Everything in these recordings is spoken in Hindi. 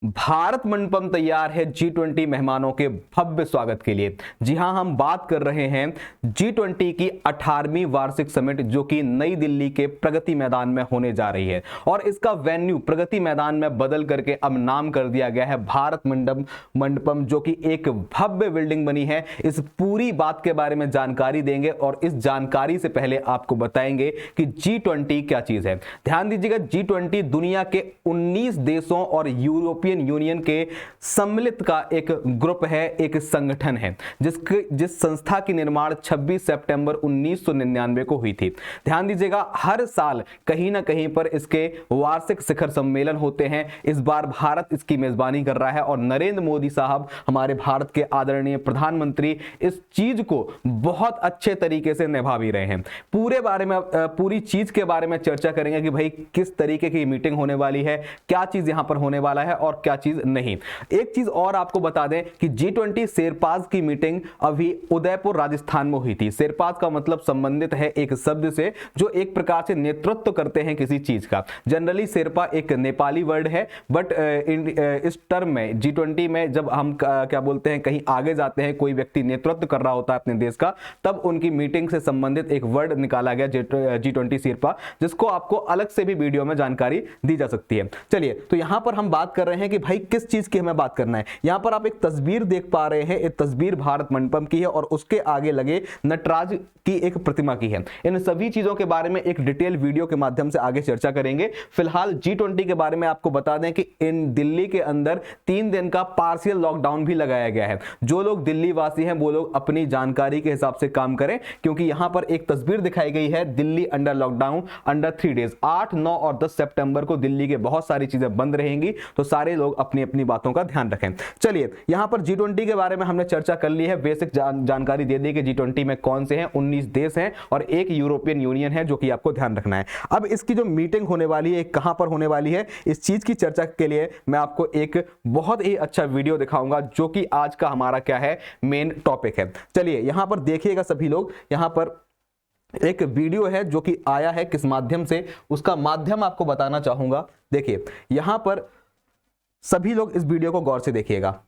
भारत मंडपम तैयार है G20 मेहमानों के भव्य स्वागत के लिए। जी हां, हम बात कर रहे हैं G20 की 18वीं वार्षिक समिट जो कि नई दिल्ली के प्रगति मैदान में होने जा रही है और इसका वेन्यू प्रगति मैदान में बदल करके अब नाम कर दिया गया है भारत मंडपम, जो कि एक भव्य बिल्डिंग बनी है। इस पूरी बात के बारे में जानकारी देंगे और इस जानकारी से पहले आपको बताएंगे कि G20 क्या चीज है। ध्यान दीजिएगा, G20 दुनिया के 19 देशों और यूरोपियन यूनियन के सम्मिलित का एक ग्रुप है, एक संगठन है जिस संस्था की निर्माण 26 सितंबर 1999 को हुई थी। ध्यान दीजिएगा, हर साल कहीं ना कहीं पर इसके वार्षिक शिखर सम्मेलन होते हैं। इस बार भारत इसकी मेजबानी कर रहा है और नरेंद्र मोदी साहब, हमारे भारत के आदरणीय प्रधानमंत्री, इस चीज को बहुत अच्छे तरीके से निभा भी रहे हैं। पूरी चीज के बारे में चर्चा करेंगे कि भाई किस तरीके की मीटिंग होने वाली है, क्या चीज यहां पर होने वाला है और क्या चीज नहीं। एक चीज और आपको बता दें कि G20 शेरपाज की मीटिंग अभी उदयपुर राजस्थान में हुई थी। शेरपाज का मतलब संबंधित है एक शब्द से जो एक प्रकार से नेतृत्व करते हैं किसी चीज का। जनरली शेरपा एक नेपाली वर्ड है, बट इस टर्म में G20 में जब हम क्या बोलते हैं, कहीं आगे जाते हैं, कोई व्यक्ति नेतृत्व कर रहा होता है अपने देश का, तब उनकी मीटिंग से संबंधित एक वर्ड निकाला गया G20 शेरपा, जिसको आपको अलग से भी वीडियो में जानकारी दी जा सकती है। चलिए, तो यहां पर हम बात कर रहे हैं कि भाई किस चीज की हमें बात करना है। यहां पर आप एक तस्वीर देख पा रहे हैं, एक तस्वीर भारत मंडपम की है और उसके आगे लगे नटराज की एक प्रतिमा की है। इन सभी चीजों के बारे में एक डिटेल वीडियो के माध्यम से आगे चर्चा करेंगे। फिलहाल G20 के बारे में आपको बता दें कि इन दिल्ली के अंदर 3 दिन का पार्शियल लॉकडाउन भी लगाया गया है। जो लोग दिल्ली वासी हैं वो लोग अपनी जानकारी के हिसाब से काम करें, क्योंकि यहां पर एक तस्वीर दिखाई गई है, Delhi under lockdown under 3 days. 8, 9 और 10 सितंबर को दिल्ली के बहुत सारी चीजें बंद रहेंगी, तो सारे लोग अपनी अपनी बातों का ध्यान रखें। चलिए, यहां पर G20 के बारे में हमने चर्चा कर ली है, बेसिक जानकारी दे दी कि G20 में कौन से हैं, 19 देश हैं और एक यूरोपियन यूनियन है, जो कि आपको ध्यान रखना है। अब इसकी जो मीटिंग होने वाली है, कहां पर होने वाली है, इस चीज की चर्चा के लिए मैं आपको एक बहुत ही अच्छा वीडियो दिखाऊंगा, जो कि आज का हमारा क्या है, मेन टॉपिक है। चलिए, यहां पर देखिएगा सभी लोग, यहां पर एक वीडियो है जो कि आया है किस माध्यम से, उसका माध्यम आपको बताना चाहूंगा। देखिए, यहां पर सभी लोग इस वीडियो को गौर से देखिएगा।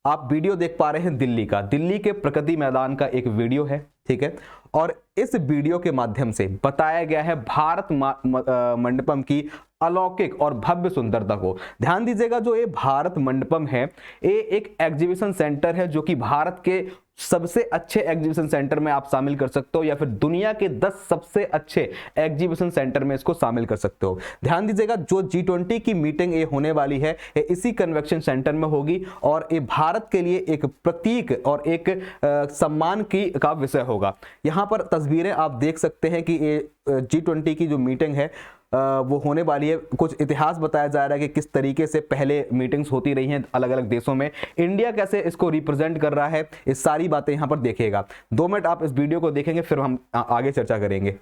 आप वीडियो देख पा रहे हैं दिल्ली के प्रगति मैदान का एक वीडियो है, ठीक है। और इस वीडियो के माध्यम से बताया गया है भारत मंडपम की अलौकिक और भव्य सुंदरता को। ध्यान दीजिएगा, जो ये भारत मंडपम है, ये एक एग्जीबिशन सेंटर है जो कि भारत के सबसे अच्छे एग्जीबिशन सेंटर में आप शामिल कर सकते हो, या फिर दुनिया के 10 सबसे अच्छे एग्जीबिशन सेंटर में इसको शामिल कर सकते हो। ध्यान दीजिएगा, जो G20 की मीटिंग ये होने वाली है, ये इसी कन्वेंशन सेंटर में होगी और ये भारत के लिए एक प्रतीक और एक सम्मान का विषय होगा। यहां पर तस्वीरें आप देख सकते हैं कि ये G20 की जो मीटिंग है वो होने वाली है। कुछ इतिहास बताया जा रहा है कि किस तरीके से पहले मीटिंग्स होती रही हैं अलग अलग देशों में, इंडिया कैसे इसको रिप्रेजेंट कर रहा है, ये सारी बातें यहां पर देखिएगा। 2 मिनट आप इस वीडियो को देखेंगे, फिर हम आगे चर्चा करेंगे।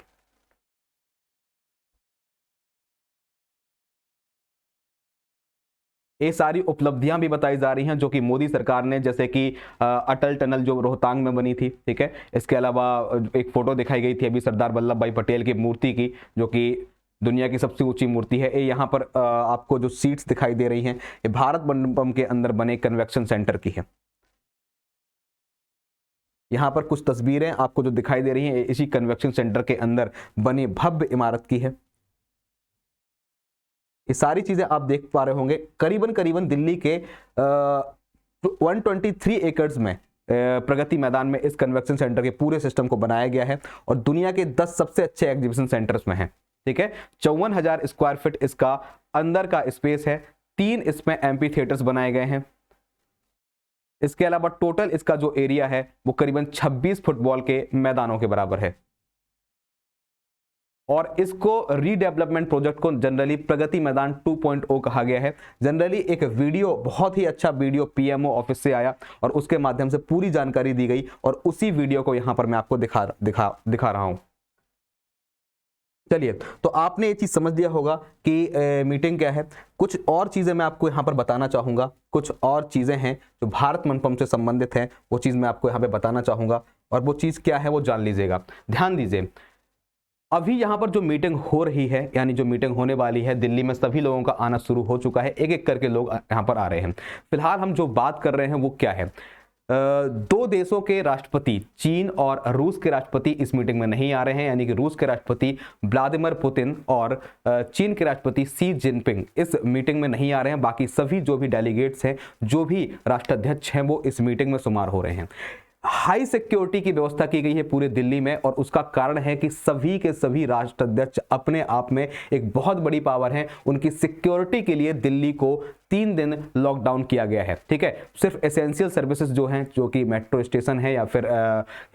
ये सारी उपलब्धियां भी बताई जा रही हैं जो कि मोदी सरकार ने, जैसे कि अटल टनल जो रोहतांग में बनी थी, ठीक है। इसके अलावा एक फोटो दिखाई गई थी अभी सरदार वल्लभ भाई पटेल की मूर्ति की, जो कि दुनिया की सबसे ऊंची मूर्ति है। ये यहाँ पर आपको जो सीट्स दिखाई दे रही हैं, ये भारत मंडपम के अंदर बने कन्वेंशन सेंटर की है। यहाँ पर कुछ तस्वीरें आपको जो दिखाई दे रही हैं, इसी कन्वेंशन सेंटर के अंदर बनी भव्य इमारत की है। ये सारी चीजें आप देख पा रहे होंगे। करीबन दिल्ली के 123 एकड़ में प्रगति मैदान में इस कन्वेंशन सेंटर के पूरे सिस्टम को बनाया गया है और दुनिया के 10 सबसे अच्छे एग्जीबिशन सेंटर्स में है, ठीक है। 54,000 स्क्वायर फीट इसका अंदर का स्पेस है। 3 इसमें एम्पी थिएटर्स बनाए गए हैं। इसके अलावा टोटल इसका जो एरिया है वो करीबन 26 फुटबॉल के मैदानों के बराबर है और इसको रीडेवलपमेंट प्रोजेक्ट को जनरली प्रगति मैदान 2.0 कहा गया है। जनरली एक वीडियो, बहुत ही अच्छा वीडियो PMO ऑफिस से आया और उसके माध्यम से पूरी जानकारी दी गई और उसी वीडियो को यहां पर मैं आपको दिखा रहा हूं। चलिए, तो आपने ये चीज समझ लिया होगा कि मीटिंग क्या है। कुछ और चीजें मैं आपको यहां पर बताना चाहूंगा, कुछ और चीजें हैं जो भारत मंडपम से संबंधित हैं, वो चीज मैं आपको यहां पे बताना चाहूंगा और वो चीज क्या है वो जान लीजिएगा। ध्यान दीजिए, अभी यहाँ पर जो मीटिंग हो रही है, यानी जो मीटिंग होने वाली है, दिल्ली में सभी लोगों का आना शुरू हो चुका है, एक एक करके लोग यहाँ पर आ रहे हैं। फिलहाल हम जो बात कर रहे हैं वो क्या है, दो देशों के राष्ट्रपति, चीन और रूस के राष्ट्रपति इस मीटिंग में नहीं आ रहे हैं, यानी कि रूस के राष्ट्रपति व्लादिमीर पुतिन और चीन के राष्ट्रपति शी जिनपिंग इस मीटिंग में नहीं आ रहे हैं। बाकी सभी जो भी डेलीगेट्स हैं, जो भी राष्ट्राध्यक्ष हैं, वो इस मीटिंग में शुमार हो रहे हैं। हाई सिक्योरिटी की व्यवस्था की गई है पूरे दिल्ली में, और उसका कारण है कि सभी के सभी राष्ट्राध्यक्ष अपने आप में एक बहुत बड़ी पावर है। उनकी सिक्योरिटी के लिए दिल्ली को 3 दिन लॉकडाउन किया गया है, ठीक है। सिर्फ एसेंशियल सर्विसेज जो हैं, जो कि मेट्रो स्टेशन है या फिर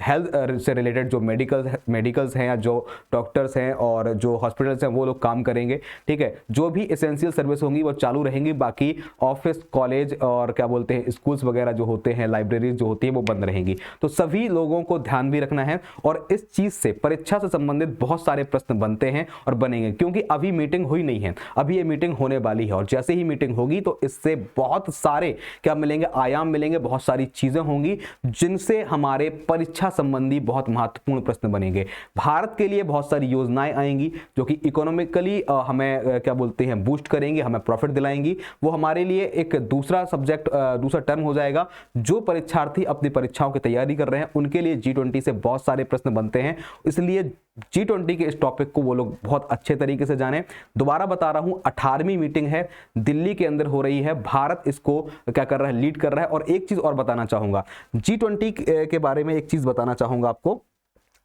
हेल्थ से रिलेटेड जो मेडिकल्स हैं या जो डॉक्टर्स हैं और जो हॉस्पिटल्स हैं, वो लोग काम करेंगे, ठीक है। जो भी एसेंशियल सर्विस होंगी वो चालू रहेंगी, बाकी ऑफिस, कॉलेज और क्या बोलते हैं स्कूल्स वगैरह जो होते हैं, लाइब्रेरीज जो होती है, वो बंद रहेंगी। तो सभी लोगों को ध्यान भी रखना है, और इस चीज से, परीक्षा से संबंधित बहुत सारे प्रश्न बनते हैं और बनेंगे, क्योंकि अभी मीटिंग हुई नहीं है, अभी ये मीटिंग होने वाली है, और जैसे ही मीटिंग होगी तो इससे बहुत सारे क्या मिलेंगे, आयाम मिलेंगे, बहुत सारी चीजें होंगी जिनसे हमारे परीक्षा संबंधी बहुत महत्वपूर्ण प्रश्न बनेंगे। भारत के लिए बहुत सारी योजनाएं आएंगी जो कि इकोनॉमिकली हमें क्या बोलते हैं बूस्ट करेंगी, हमें प्रॉफिट दिलाएंगी। वो हमारे लिए एक दूसरा सब्जेक्ट, दूसरा टर्म हो जाएगा। जो परीक्षार्थी अपनी परीक्षाओं की तैयारी कर रहे हैं उनके लिए G20 से बहुत सारे प्रश्न बनते हैं, इसलिए G20 के इस टॉपिक को वो लोग बहुत अच्छे तरीके से जाने। दोबारा बता रहा हूं, 18वीं मीटिंग है, दिल्ली के अंदर हो रही है, भारत इसको क्या कर रहा है, लीड कर रहा है। और एक चीज और बताना चाहूंगा, G20 के बारे में एक चीज बताना चाहूंगा आपको,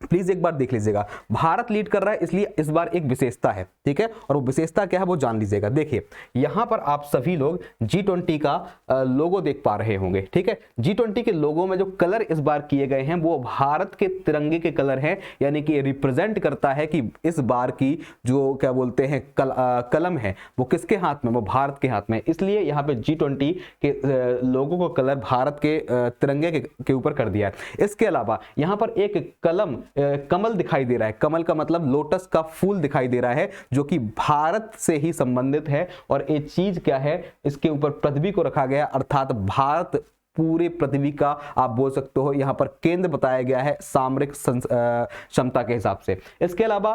प्लीज एक बार देख लीजिएगा। भारत लीड कर रहा है, इसलिए इस बार एक विशेषता है, ठीक है, और वो विशेषता क्या है वो जान लीजिएगा। देखिए यहां पर आप सभी लोग G20 का लोगो देख पा रहे होंगे, ठीक है। G20 के लोगो में जो कलर इस बार किए गए हैं वो भारत के तिरंगे के कलर हैं, यानी कि रिप्रेजेंट करता है कि इस बार की जो क्या बोलते हैं कलम है वो किसके हाथ में, वो भारत के हाथ में। इसलिए यहाँ पे G20 के लोगो को कलर भारत के तिरंगे के ऊपर कर दिया है। इसके अलावा यहाँ पर एक कमल दिखाई दे रहा है, कमल का मतलब लोटस का फूल दिखाई दे रहा है, जो कि भारत से ही संबंधित है। और ये चीज क्या है, इसके ऊपर पृथ्वी को रखा गया, अर्थात भारत पूरे पृथ्वी का आप बोल सकते हो यहाँ पर केंद्र बताया गया है सामरिक क्षमता के हिसाब से। इसके अलावा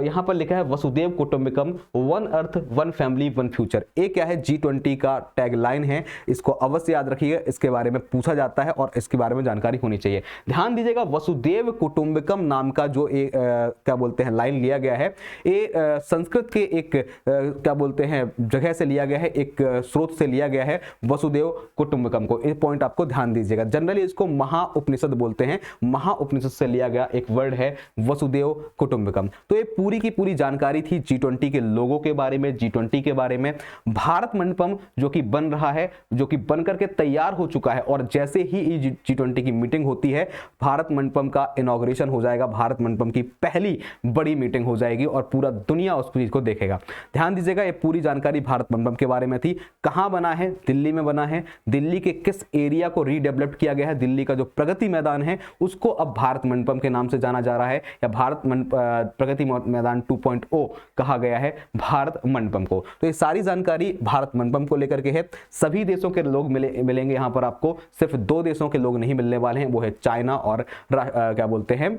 यहाँ पर लिखा है Vasudhaiva Kutumbakam, one earth one family one future. ये क्या है, G20 का टैगलाइन है, इसको अवश्य याद रखिएगा, इसके बारे में पूछा जाता है और इसके बारे में जानकारी होनी चाहिए। ध्यान दीजिएगा, वसुदेव कुटुंबकम नाम का जो क्या बोलते हैं लाइन लिया गया है, ये संस्कृत के एक क्या बोलते हैं जगह से लिया गया है, एक स्रोत से लिया गया है वसुदेव कुटुंबकम को। पॉइंट आपको ध्यान दीजिएगा। जनरली इसको महाउपनिषद बोलते हैं, महाउपनिषद से लिया गया एक वर्ड है वसुदेव कुटुंबकम। तो ये पूरी की पूरी जानकारी थी G20 के लोगों के बारे में, G20 के बारे में। भारत मंडपम जो कि बन रहा है, जो कि बन करके तैयार हो चुका है, और जैसे ही G20 की मीटिंग होती है भारत मंडपम का इनॉग्रेशन हो जाएगा, भारत मंडपम की पहली बड़ी मीटिंग हो जाएगी और पूरा दुनिया उस चीज को देखेगा। ध्यान दीजिएगा, ये पूरी जानकारी भारत मंडपम के बारे में थी। कहां बना है, दिल्ली में बना है। दिल्ली के किस एरिया को रीडेवलप किया गया है, दिल्ली का जो प्रगति मैदान है उसको अब भारत मंडपम के नाम से जाना जा रहा है, या भारत प्रगति मैदान 2.0 कहा गया है भारत मंडपम को। तो ये सारी जानकारी भारत मंडपम को लेकर के है। सभी देशों के लोग मिलेंगे यहाँ पर आपको, सिर्फ 2 देशों के लोग नहीं मिलने वाले हैं, वो है चाइना और क्या बोलते हैं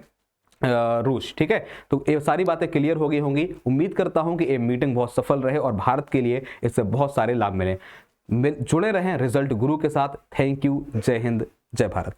रूस, ठीक है। तो ये सारी बातें क्लियर हो गई होंगी। उम्मीद करता हूं कि ये मीटिंग बहुत सफल रहे और भारत के लिए इससे बहुत सारे लाभ मिले। जुड़े रहें रिजल्ट गुरु के साथ। Thank you. जय हिंद, जय भारत।